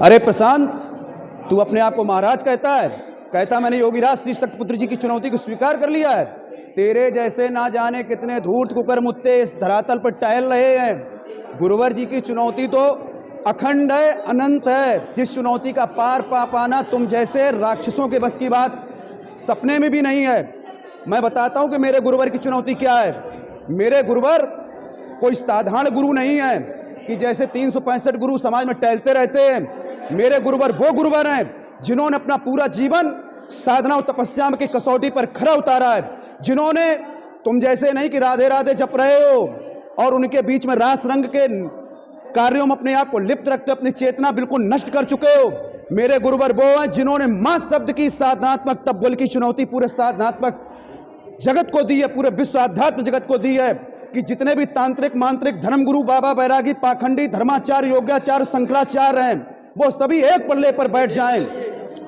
अरे प्रशांत, तू अपने आप को महाराज कहता मैंने योगीराज श्री शक्तिपुत्र जी की चुनौती को स्वीकार कर लिया है। तेरे जैसे ना जाने कितने धूर्त कुकर मुत्ते इस धरातल पर टहल रहे हैं। गुरुवर जी की चुनौती तो अखंड है, अनंत है। जिस चुनौती का पार पा पाना तुम जैसे राक्षसों के बस की बात सपने में भी नहीं है। मैं बताता हूं कि मेरे गुरुवर की चुनौती क्या है। मेरे गुरुवर कोई साधारण गुरु नहीं है कि जैसे 365 गुरु समाज में टहलते रहते हैं। मेरे गुरुवर वो गुरुवर हैं जिन्होंने अपना पूरा जीवन साधना और तपस्या की कसौटी पर खरा उतारा है। जिन्होंने तुम जैसे नहीं कि राधे राधे जप रहे हो और उनके बीच में रास रंग के कार्यों में अपने आप को लिप्त रखते अपनी चेतना बिल्कुल नष्ट कर चुके हो। मेरे गुरुवर वो हैं जिन्होंने मां शब्द की साधनात्मक तब्बुल की चुनौती पूरे साधनात्मक जगत को दी है, पूरे विश्व आध्यात्म जगत को दी है कि जितने भी तांत्रिक मांत्रिक धर्मगुरु बाबा बैरागी पाखंडी धर्माचार्य योग्याचार्य शंकराचार्य हैं वो सभी एक पल्ले पर बैठ जाएं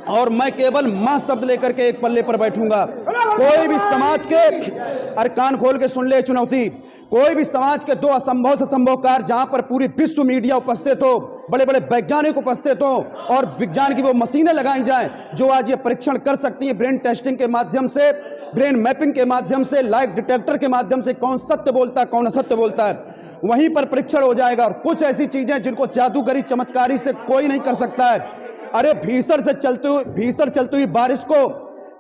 और मैं केवल मां शब्द लेकर के एक पल्ले पर बैठूंगा। कोई भी समाज के अरे कान खोल के सुन ले चुनौती। कोई भी समाज के दो असंभव से संभव कार्य जहां पर पूरी विश्व मीडिया उपस्थित हो, बड़े बड़े वैज्ञानिक उपस्थित हो और विज्ञान की वो मशीनें लगाई जाएं जो आज ये परीक्षण कर सकती हैं ब्रेन टेस्टिंग के माध्यम से, ब्रेन मैपिंग के माध्यम से, लाइट डिटेक्टर के माध्यम से कौन सत्य बोलता है कौन असत्य बोलता है, वहीं पर परीक्षण हो जाएगा। और कुछ ऐसी चीजें जिनको जादूगरी चमत्कारी से कोई नहीं कर सकता है। अरे भीषण चलती हुई बारिश को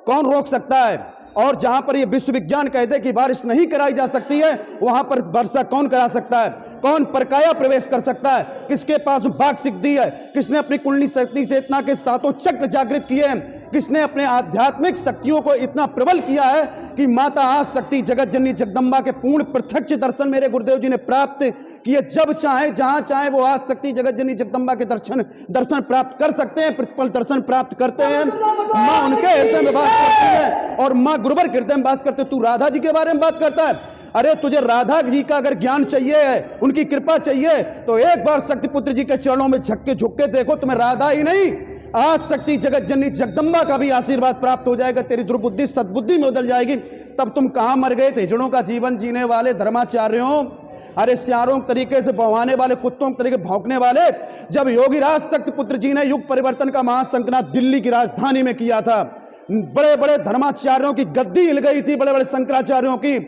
कौन रोक सकता है? और जहां पर ये विश्व विज्ञान कहते कि बारिश नहीं कराई जा सकती है वहां पर वर्षा कौन करा सकता है? कौन परकाया प्रवेश कर सकता है? किसके पास बाघ सिद्धि है? किसने अपनी कुंडली शक्ति से इतना के सातों चक्र जागृत किए हैं? किसने अपने आध्यात्मिक शक्तियों को इतना प्रबल किया है कि माता आज शक्ति जगत जननी जगदम्बा के पूर्ण प्रत्यक्ष दर्शन मेरे गुरुदेव जी ने प्राप्त किए। जब चाहे जहां चाहे वो आज शक्ति जगत जननी जगदम्बा के दर्शन प्राप्त कर सकते हैं, प्रतिपल दर्शन प्राप्त करते हैं। माँ उनके हृदय में वास करती है और माँ गुरुवर के हृदय में वास करते। तू राधा जी के बारे में बात करता है। अरे तुझे राधा जी का अगर ज्ञान चाहिए है, उनकी कृपा चाहिए तो एक बार शक्तिपुत्र जी के चरणों में झुक के देखो। तुम्हें राधा ही नहीं आज शक्ति जगत जननी जगदम्बा का भी आशीर्वाद प्राप्त हो जाएगा। तेरी दुर्बुद्धि सद्बुद्धि में बदल जाएगी। तब तुम कहां मर गए थे? हिजड़ों का जीवन जीने वाले धर्माचार्यों, अरे सियारों के तरीके से भौंकने वाले, कुत्तों के तरीके भौंकने वाले। जब योगीराज शक्तिपुत्र जी ने युग परिवर्तन का महासंकनाद दिल्ली की राजधानी में किया था, बड़े बड़े धर्माचार्यों की गद्दी हिल गई थी, बड़े बड़े शंकराचार्यों की।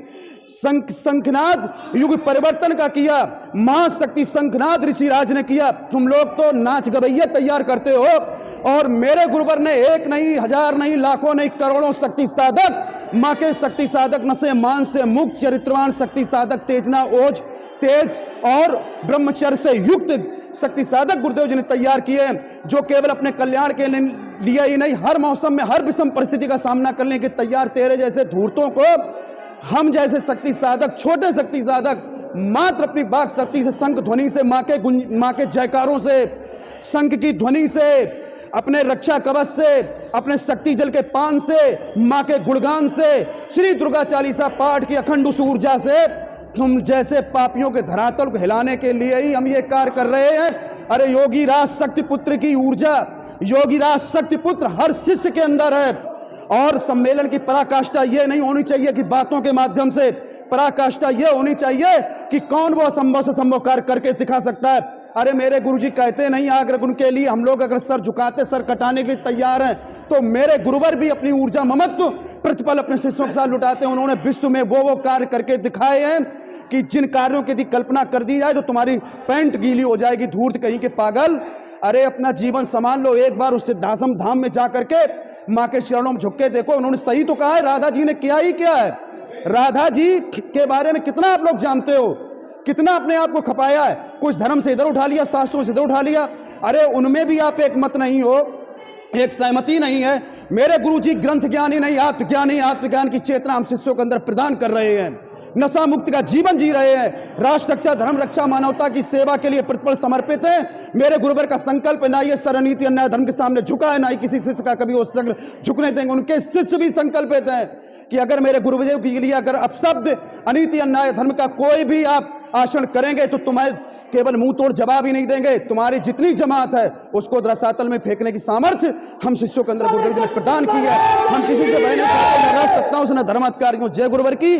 शंखनाद युग परिवर्तन का किया, महाशक्ति शंखनाद ऋषिराज ने किया। तुम लोग तो नाच गवैया तैयार करते हो और मेरे गुरुवर ने एक नहीं, हजार नहीं, लाखों नहीं, करोड़ों शक्ति साधक, माँ के शक्ति साधक, नशे मान से मुक्त चरित्रवान शक्ति साधक, तेजना ओज तेज और ब्रह्मचर्य से युक्त शक्ति साधक गुरुदेव जी ने तैयार किए, जो केवल अपने कल्याण के लिए ही नहीं, हर मौसम में हर विषम परिस्थिति का सामना करने के तैयार। तेरे जैसे धूर्तों को हम जैसे शक्ति साधक, छोटे शक्ति साधक मात्र अपनी बाक शक्ति से, शंख ध्वनि से, माँ के जयकारों से, शंख की ध्वनि से, अपने रक्षा कवच से, अपने शक्ति जल के पान से, माँ के गुणगान से, श्री दुर्गा चालीसा पाठ की अखंड उस ऊर्जा से तुम जैसे पापियों के धरातल को हिलाने के लिए ही हम ये कार्य कर रहे हैं। अरे योगीराज शक्तिपुत्र की ऊर्जा, योगीराज शक्तिपुत्र हर शिष्य के अंदर है। और सम्मेलन की पराकाष्ठा ये नहीं होनी चाहिए कि बातों के माध्यम से, पराकाष्ठा ये होनी चाहिए कि कौन वो असंभव से संभव कार्य करके दिखा सकता है। अरे मेरे गुरुजी कहते नहीं, अगर उनके लिए हम लोग अगर सर झुकाते, सर कटाने के लिए तैयार हैं, तो मेरे गुरुवर भी अपनी ऊर्जा ममत्व प्रतिपल अपने शिष्यों के साथ लुटाते हैं। उन्होंने विश्व में वो कार्य करके दिखाए हैं कि जिन कार्यों की कल्पना कर दी जाए तो तुम्हारी पैंट गीली हो जाएगी, धूर्त कहीं के पागल। अरे अपना जीवन संभाल लो, एक बार उस सिद्धाश्रम धाम में जा करके माँ के चरणों में झुक के देखो। उन्होंने सही तो कहा है, राधा जी ने किया ही क्या है। राधा जी के बारे में कितना आप लोग जानते हो, कितना अपने आप को खपाया है, कुछ धर्म से इधर उठा लिया, शास्त्रों से इधर उठा लिया। अरे उनमें भी आप एक मत नहीं हो, एक सहमति नहीं है। मेरे गुरुजी ग्रंथ ज्ञानी नहीं, आत्मज्ञानी, आत्मज्ञान की चेतना हम शिष्यों के अंदर प्रदान कर रहे हैं। नशा मुक्ति का जीवन जी रहे हैं। राष्ट्र रक्षा, धर्म रक्षा, मानवता की सेवा के लिए प्रतिपल समर्पित है। मेरे गुरुवर का संकल्प ना ये सरनीति अन्याय धर्म के सामने झुका है, ना ही किसी शिष्य का कभी वो सग्र झुकने देंगे। उनके शिष्य भी संकल्पित हैं कि अगर मेरे गुरुदेव के लिए अगर अपशब्द अनीति अन्याय धर्म का कोई भी आप आचरण करेंगे तो तुम्हें केवल मुंह तोड़ जवाब ही नहीं देंगे, तुम्हारी जितनी जमात है उसको रसातल में फेंकने की सामर्थ्य हम शिष्यों के अंदर गुरुदेव जी ने प्रदान की है। हम किसी से भय नहीं खाते, न रह सकता हूं, न धर्माधिकारियों। जय गुरुवर की।